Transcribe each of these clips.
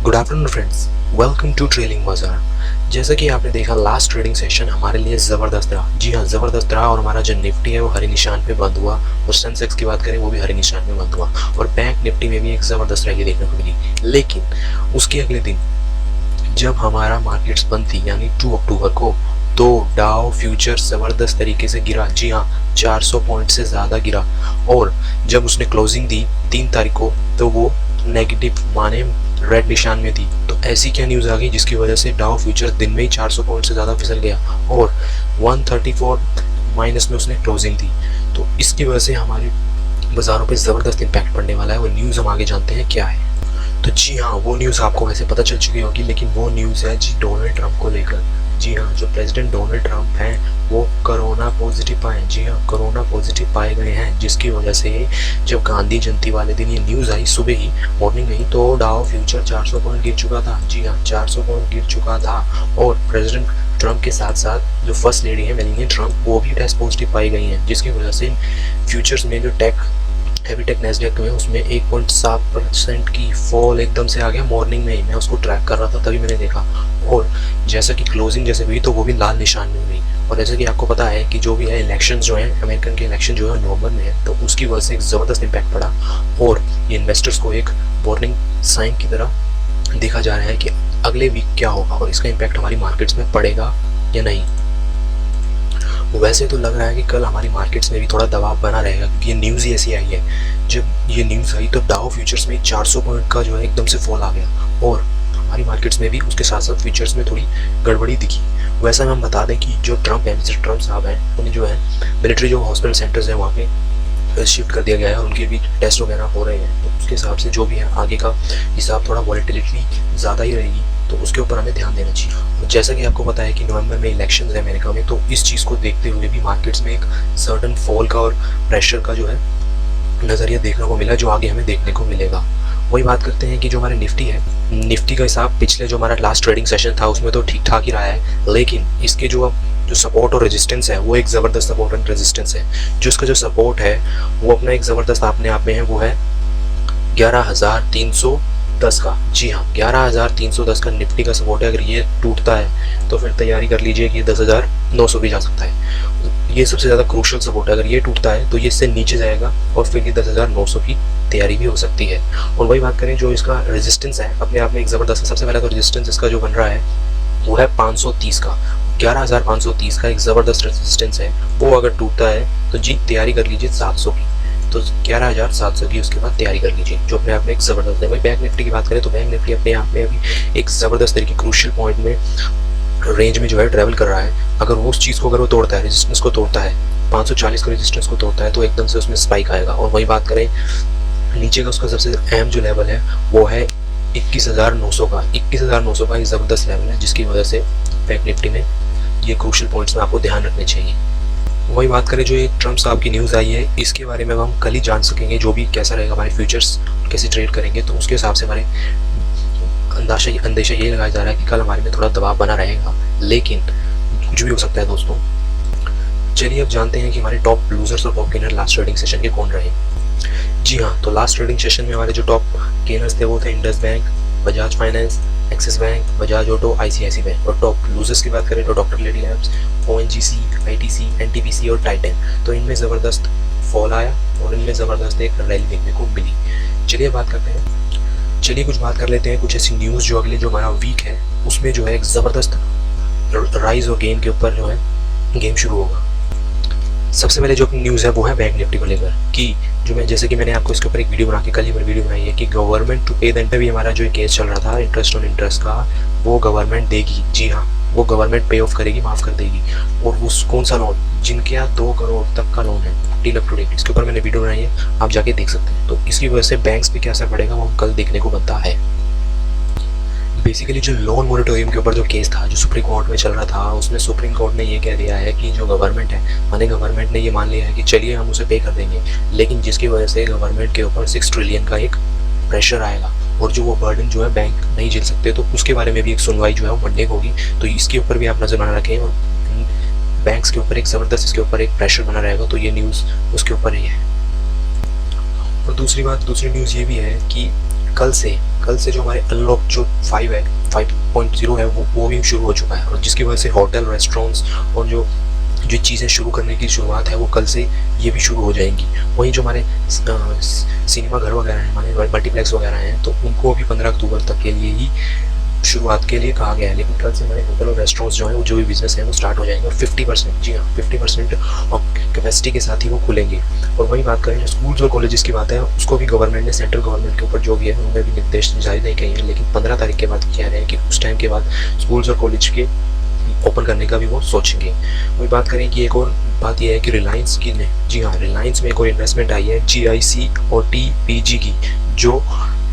Good afternoon friends, welcome to trading bazaar. जैसा कि आपने देखा लास्ट ट्रेडिंग सेशन हमारे लिए ज़बरदस्त रहा। जी हाँ, ज़बरदस्त रहा और हमारा जो निफ्टी है वो हरे निशान पे बंद हुआ और सेंसेक्स की बात करें वो भी हरे निशान में बंद हुआ और बैंक निफ्टी में भी एक ज़बरदस्त रैली देखने को मिली। लेकिन उसके अगले दिन जब हमारा मार्केट्स बंद थी यानी 2 अक्टूबर को, तो डाउ फ्यूचर्स ज़बरदस्त तरीके से गिरा। जी हाँ, 400 पॉइंट से ज़्यादा गिरा और जब उसने क्लोजिंग दी 3 तारीख को तो वो नेगेटिव माने रेड निशान में थी। तो ऐसी क्या न्यूज़ आ गई जिसकी वजह से डाउ फ्यूचर्स दिन में ही 400 पॉइंट से ज़्यादा फिसल गया और 134 माइनस में उसने क्लोजिंग दी। तो इसकी वजह से हमारे बाज़ारों पे ज़बरदस्त इम्पैक्ट पड़ने वाला है। वो न्यूज़ हम आगे जानते हैं क्या है। तो जी हाँ, वो न्यूज़ आपको वैसे पता चल चुकी होगी, लेकिन वो न्यूज़ है जी डोनाल्ड ट्रंप को लेकर। जी हाँ, जो प्रेसिडेंट डोनाल्ड ट्रंप हैं वो कोरोना पॉजिटिव पाए। जी हाँ, कोरोना पॉजिटिव पाए गए हैं, जिसकी वजह से जब गांधी जयंती वाले दिन ये न्यूज़ आई सुबह ही मॉर्निंग में ही, तो डाउ फ्यूचर 400 पॉइंट गिर चुका था। जी हाँ, 400 पॉइंट गिर चुका था और प्रेसिडेंट ट्रंप के साथ साथ जो फर्स्ट लेडी है मेलानिया ट्रंप वो भी टेस्ट पॉजिटिव पाई गई हैं, जिसकी वजह से फ्यूचर्स में जो हैवी टेक नैस्डैक में उसमें 1.7% की फॉल एकदम से आ गया। मॉर्निंग में ही मैं उसको ट्रैक कर रहा था तभी मैंने देखा और जैसा कि क्लोजिंग जैसे हुई तो वो भी लाल निशान में हुई। और जैसे कि आपको पता है कि जो भी है इलेक्शंस जो हैं अमेरिकन के इलेक्शन जो है नवंबर में है, तो उसकी वजह से एक ज़बरदस्त इम्पैक्ट पड़ा और ये इन्वेस्टर्स को एक वार्निंग साइन की तरह देखा जा रहा है कि अगले वीक क्या होगा और इसका इम्पैक्ट हमारी मार्केट्स में पड़ेगा या नहीं। वैसे तो लग रहा है कि कल हमारी मार्केट्स में भी थोड़ा दबाव बना रहेगा, क्योंकि ये न्यूज़ ही ऐसी आई है। जब ये न्यूज़ आई तो डाउ फ्यूचर्स में 400 पॉइंट का जो है एकदम से फॉल आ गया और हमारी मार्केट्स में भी उसके साथ साथ फ्यूचर्स में थोड़ी गड़बड़ी दिखी। वैसा हम बता दें कि जो ट्रंप है, मिस्टर ट्रंप साहब हैं, उन्हें जो है मिलिट्री जो हॉस्पिटल सेंटर्स हैं वहाँ पे शिफ्ट कर दिया गया है और उनके भी टेस्ट वगैरह हो रहे हैं। तो उसके हिसाब से जो भी है आगे का हिसाब थोड़ा वॉलेटिलिटी ज़्यादा ही रहेगी, तो उसके ऊपर हमें ध्यान देना चाहिए। जैसा कि आपको पता है कि नवंबर में इलेक्शंस है अमेरिका में, तो इस चीज़ को देखते हुए भी मार्केट्स में एक सर्टन फॉल का और प्रेशर का जो है नज़रिया देखने को मिला, जो आगे हमें देखने को मिलेगा। वही बात करते हैं कि जो हमारे निफ्टी है, निफ्टी का हिसाब पिछले जो हमारा लास्ट ट्रेडिंग सेशन था उसमें तो ठीक ठाक ही रहा है, लेकिन इसके जो सपोर्ट और रेजिस्टेंस है वो एक ज़बरदस्त सपोर्ट एंड रेजिस्टेंस है। जो इसका जो सपोर्ट है वो अपना एक ज़बरदस्त अपने आप में है, वो है 11,310 का। जी हाँ, 11,310 का निफ्टी का सपोर्ट है। अगर ये टूटता है तो फिर तैयारी कर लीजिए कि 10,900 भी जा सकता है। ये सबसे ज़्यादा क्रूशल सपोर्ट है। अगर ये टूटता है तो ये इससे नीचे जाएगा और फिर ये 10,900 की तैयारी भी हो सकती है। और वही बात करें जो इसका रेजिस्टेंस है अपने आप में एक ज़बरदस्त है। सबसे पहला तो रेजिस्टेंस इसका जो बन रहा है वो है 530 का। 11,530 का एक ज़बरदस्त रेजिस्टेंस है। वो अगर टूटता है तो जी तैयारी कर लीजिए 700 की, तो 11,700 की उसके बाद तैयारी कर लीजिए, जो अपने आप में एक ज़बरदस्त है। भाई बैंक निफ्टी की बात करें तो बैंक निफ्टी अपने आप में अभी एक ज़बरदस्त तरीके क्रूशियल पॉइंट में रेंज में जो है ट्रैवल कर रहा है। अगर वो उस चीज़ को अगर वो तोड़ता है, रेजिस्टेंस को तोड़ता है, 540 का रेजिस्टेंस को तोड़ता है, तो एकदम से उसमें स्पाइक आएगा। और वही बात करें नीचे का उसका सबसे अहम जो लेवल है वो है 21,900 का। 21,900 का एक ज़बरदस्त लेवल है, जिसकी वजह से बैंक निफ्टी में ये क्रूशियल पॉइंट्स में आपको ध्यान रखने चाहिए। वही बात करें जो ये ट्रंप साहब की न्यूज़ आई है, इसके बारे में हम कल ही जान सकेंगे जो भी कैसा रहेगा हमारे फ्यूचर्स कैसे ट्रेड करेंगे। तो उसके हिसाब से हमारे अंदेशा ये लगाया जा रहा है कि कल हमारे में थोड़ा दबाव बना रहेगा, लेकिन कुछ भी हो सकता है दोस्तों। चलिए अब जानते हैं कि हमारे टॉप लूजर्स और top gainer last trading session के कौन रहे। जी हाँ, तो लास्ट ट्रेडिंग सेशन में हमारे जो टॉप गेनर्स थे वो थे Indus bank, Bajaj finance, Axis bank, Bajaj auto, ICICI bank. और टॉप लूजर्स की बात करें तो doctor Reddy labs, ONGC, ITC, NTPC और टाइटन। तो इनमें ज़बरदस्त फॉल आया और इनमें ज़बरदस्त एक रैली देखने को मिली। चलिए बात करते हैं, चलिए कुछ बात कर लेते हैं कुछ ऐसी न्यूज़ जो अगले जो हमारा वीक है उसमें जो है एक ज़बरदस्त राइज और गेन के ऊपर जो है गेम शुरू होगा। सबसे पहले जो न्यूज़ है वो है बैंक निफ्टी को लेकर कि जो मैं जैसे कि मैंने आपको इसके ऊपर एक वीडियो बना के कल ही वीडियो बनाई है कि गवर्नमेंट टू पे दैन पे भी हमारा जो केस चल रहा था इंटरेस्ट ऑन इंटरेस्ट का, वो गवर्नमेंट देगी। जी हाँ, वो गवर्नमेंट पे ऑफ करेगी, माफ़ कर देगी। और उस कौन सा लोन, जिनके यहाँ 2 करोड़ तक का लोन है टिल अप टू डेट, इसके ऊपर मैंने वीडियो बनाई है, आप जाके देख सकते हैं। तो इसकी वजह से बैंक्स पे क्या असर पड़ेगा वो कल देखने को बनता है। बेसिकली जो लोन मोरेटोरियम के ऊपर जो केस था जो सुप्रीम कोर्ट में चल रहा था, उसमें सुप्रीम कोर्ट ने ये कह दिया है कि जो गवर्नमेंट है, माने गवर्नमेंट ने ये मान लिया है कि चलिए हम उसे पे कर देंगे, लेकिन जिसकी वजह से गवर्नमेंट के ऊपर 6 ट्रिलियन का एक प्रेशर आएगा और जो वो बर्डन जो है बैंक नहीं झेल सकते, तो उसके बारे में भी एक सुनवाई जो है वो मंडे को होगी। तो इसके ऊपर भी आप नजर बना रखें और बैंक्स के ऊपर एक ज़बरदस्त इसके ऊपर एक प्रेशर बना रहेगा, तो ये न्यूज़ उसके ऊपर ही है। और दूसरी न्यूज़ ये भी है कि कल से जो हमारे अनलॉक जो 5 है 5.0 है वो भी शुरू हो चुका है, और जिसकी वजह से होटल, रेस्टोरेंट्स और जो जो चीज़ें शुरू करने की शुरुआत है वो कल से ये भी शुरू हो जाएंगी। वहीं जो हमारे सिनेमा घर वगैरह हैं, हमारे मल्टीप्लेक्स वगैरह हैं, तो उनको भी 15 अक्टूबर तक के लिए ही शुरुआत के लिए कहा गया है। लेकिन कल से हमारे होटल और रेस्टोरेंट्स जो है वो जो भी बिजनेस है वो स्टार्ट हो जाएंगे, और 50%, जी हाँ 50% ऑफ कैपेसिटी के साथ ही वो खुलेंगे। और वही बात करें जो स्कूल्स और कॉलेजेस की बात है, उसको भी गवर्नमेंट ने, सेंट्रल गवर्नमेंट के ऊपर जो भी है उन्होंने भी निर्देश जारी नहीं किए हैं, लेकिन 15 तारीख के बाद कह रहे हैं कि उस टाइम के बाद स्कूल्स और कॉलेज के ओपन करने का भी वो सोचेंगे। वही बात करें कि एक और बात यह है कि रिलायंस की ने, जी हाँ रिलायंस में एक और इन्वेस्टमेंट आई है GIC और TPG की, जो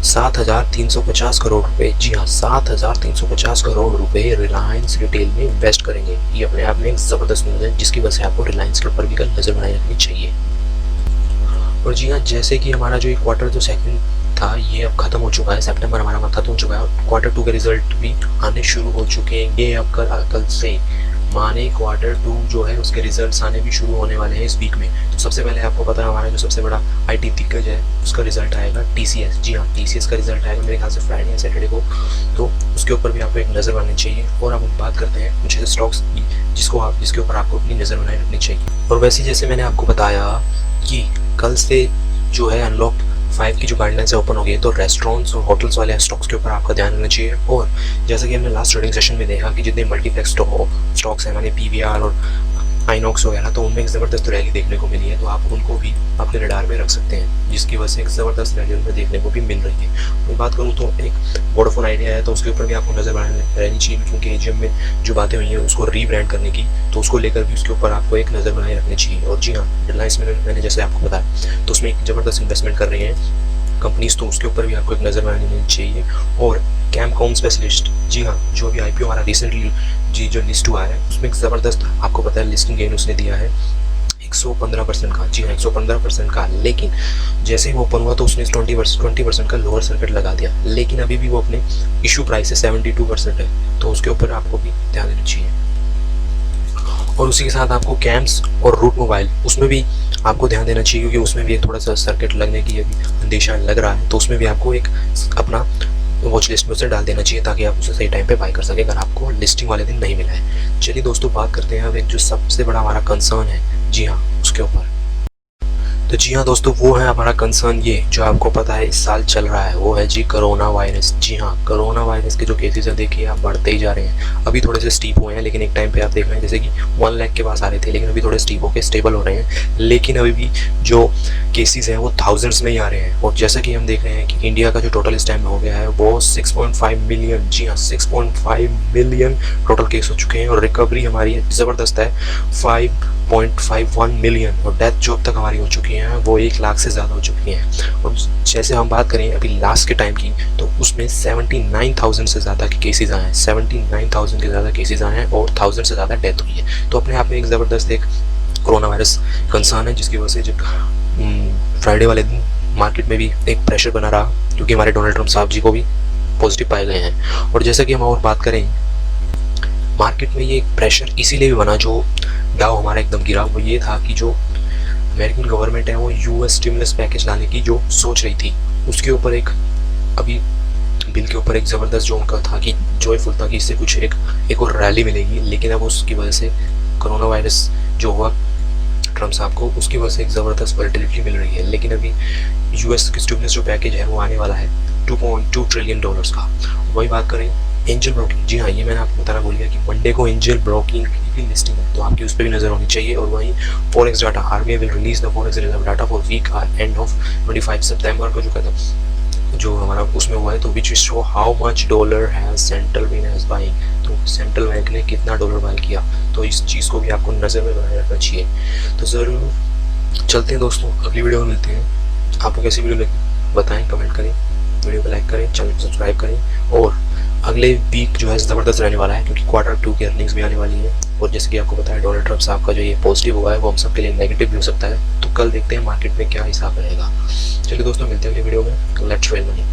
7,350 करोड़ रुपए, जी हाँ 7,350 करोड़ रुपए रिलायंस रिटेल में इन्वेस्ट करेंगे। ये अपने आप में एक ज़बरदस्त न्यूज़ है, जिसकी वजह से आपको रिलायंस के ऊपर भी कल नज़र बनाए रखनी चाहिए। और जी हाँ, जैसे कि हमारा जो क्वार्टर जो सेकंड था ये अब खत्म हो चुका है, सितंबर हमारा खत्म हो चुका है, क्वार्टर 2 के रिजल्ट भी आने शुरू हो चुके हैं। ये अब कल से माने क्वार्टर 2 जो है उसके रिजल्ट्स आने भी शुरू होने वाले हैं इस वीक में। तो सबसे पहले आपको पता है हमारा जो सबसे बड़ा IT दिग्गज है उसका रिजल्ट आएगा TCS, जी हाँ TCS का रिजल्ट आएगा मेरे ख्याल से फ्राइडे या सैटरडे को, तो उसके ऊपर भी आपको एक नज़र बनानी चाहिए। और अब हम बात करते हैं कुछ ऐसे स्टॉक्स की जिसके ऊपर आपको अपनी नज़र बनाए रखनी चाहिए। और वैसे जैसे मैंने आपको बताया कि कल से जो है अनलॉक 5 की जो गाइडलाइंस है ओपन हो गई है, तो रेस्टोरेंट्स और होटल्स वाले स्टॉक्स के ऊपर आपका ध्यान रखना चाहिए। और जैसा कि हमने लास्ट ट्रेडिंग सेशन में देखा कि जितने मल्टीप्लेक्स स्टॉक्स हैं, माने PVR और आइनॉक्स वगैरह, तो उनमें एक ज़बरदस्त रैली देखने को मिली है, तो आप उनको भी अपने रडार में रख सकते हैं, जिसकी वजह से एक ज़बरदस्त रैली उनमें देखने को भी मिल रही है। मैं बात करूँ तो एक वोडाफोन आइडिया है, तो उसके ऊपर भी आपको नज़र रहनी चाहिए, क्योंकि AGM में जो बातें हुई हैं उसको रीब्रांड करने की, तो उसको लेकर भी उसके ऊपर आपको एक नज़र बनाए रखनी चाहिए। और जी हाँ रिलायंस में मैंने जैसे आपको बताया तो उसमें एक ज़बरदस्त इन्वेस्टमेंट कर रही हैं कंपनीज, तो उसके ऊपर भी आपको एक नज़र बनानी चाहिए। और कैमकॉम स्पेशलिस्ट, जी हाँ जो भी IPO हमारा रिसेंटली जी जो लिस्ट हुआ है उसमें एक ज़बरदस्त आपको पता है लिस्टिंग गेन उसने दिया है 115% का, जी हाँ 115% का। लेकिन जैसे ही वो ओपन हुआ तो उसने 20% का लोअर सर्किट लगा दिया, लेकिन अभी भी वो अपने इशू प्राइस से 72% है, तो उसके ऊपर आपको भी ध्यान देना चाहिए। और उसी के साथ आपको कैम्स और रूट मोबाइल उसमें भी आपको ध्यान देना चाहिए, क्योंकि उसमें भी एक थोड़ा सा सर्किट लगने की अभी अंदेशा लग रहा है, तो उसमें भी आपको एक अपना वॉच लिस्ट में उसे डाल देना चाहिए, ताकि आप उसे सही टाइम पे बाय कर सके अगर आपको लिस्टिंग वाले दिन नहीं मिला है। चलिए दोस्तों बात करते हैं अब एक जो सबसे बड़ा हमारा कंसर्न है, जी हाँ उसके ऊपर। तो जी हाँ दोस्तों, वो है हमारा कंसर्न ये जो आपको पता है इस साल चल रहा है, वो है जी कोरोना वायरस। जी हाँ कोरोना वायरस के जो केसेस हैं देखिए आप बढ़ते ही जा रहे हैं। अभी थोड़े से स्टीप हुए हैं, लेकिन एक टाइम पे आप देख रहे हैं जैसे कि 1 लाख के पास आ रहे थे, लेकिन अभी थोड़े स्टीप होकर स्टेबल हो रहे हैं, लेकिन अभी भी जो केसेस हैं वो थाउजेंड्स में ही आ रहे हैं। और जैसा कि हम देख रहे हैं कि इंडिया का जो टोटल इस टाइम हो गया है वो 6.5 मिलियन, जी हाँ 6.5 मिलियन टोटल केस हो चुके हैं, और रिकवरी हमारी ज़बरदस्त है 5.51 मिलियन, और डेथ जो अब तक हमारी हो चुकी हैं वो 1 लाख से ज़्यादा हो चुकी हैं। और जैसे हम बात करें अभी लास्ट के टाइम की, तो उसमें 79,000 से ज़्यादा के केसेस आए हैं, 79,000 के ज़्यादा केसेस आए हैं, और 1000 से ज़्यादा डेथ हुई है। तो अपने आप में एक ज़बरदस्त एक कोरोना वायरस कंसर्न है, जिसकी वजह से जब फ्राइडे वाले दिन मार्केट में भी एक प्रेशर बना रहा, क्योंकि हमारे डोनाल्ड ट्रम्प साहब जी को भी पॉजिटिव पाए गए हैं। और जैसा कि हम और बात करें मार्केट में ये प्रेशर इसीलिए भी बना, जो डाउ हमारा एकदम गिरा, वो ये था कि जो अमेरिकन गवर्नमेंट है वो US स्टिमुलस पैकेज लाने की जो सोच रही थी, उसके ऊपर एक अभी बिल के ऊपर एक ज़बरदस्त जो उनका था कि जॉयफुल था कि इससे कुछ एक और रैली मिलेगी, लेकिन अब उसकी वजह से कोरोना वायरस जो हुआ ट्रम्प साहब को, उसकी वजह से एक ज़बरदस्त वॉलेटिलिटी मिल रही है। लेकिन अभी US की स्टिमुलस जो पैकेज है वो आने वाला है $2.2 ट्रिलियन का। वही बात करें एंजल ब्रोकिंग, जी हाँ ये मैंने आपको बताना भूल गया कि मंडे को एंजल ब्रोकिंग की भी लिस्टिंग है, तो आपकी उस पर भी नज़र होनी चाहिए। और वहीं forex data, RBI will release the forex reserve data for week end of 25 सितंबर को, जो कहता जो हमारा उसमें हुआ है, तो which show how much dollar has central bank has buying, तो सेंट्रल बैंक ने कितना डॉलर बाय किया, तो इस चीज़ को भी आपको नज़र में बनाए रखना चाहिए। तो ज़रूर चलते हैं दोस्तों, अगली वीडियो में मिलते हैं। आपको कैसी वीडियो लगी बताएं, कमेंट करें, वीडियो को लाइक करें, चैनल को सब्सक्राइब करें। और अगले वीक जो है ज़बरदस्त रहने वाला है, क्योंकि क्वार्टर 2 की अर्निंग्स भी आने वाली है, और जैसे कि आपको पता है डोनाल्ड ट्रम्प साहब का जो ये पॉजिटिव हुआ है वो हम सब के लिए नेगेटिव भी हो सकता है। तो कल देखते हैं मार्केट में क्या हिसाब रहेगा। चलिए दोस्तों मिलते हैं अगली वीडियो में। Let's trade money.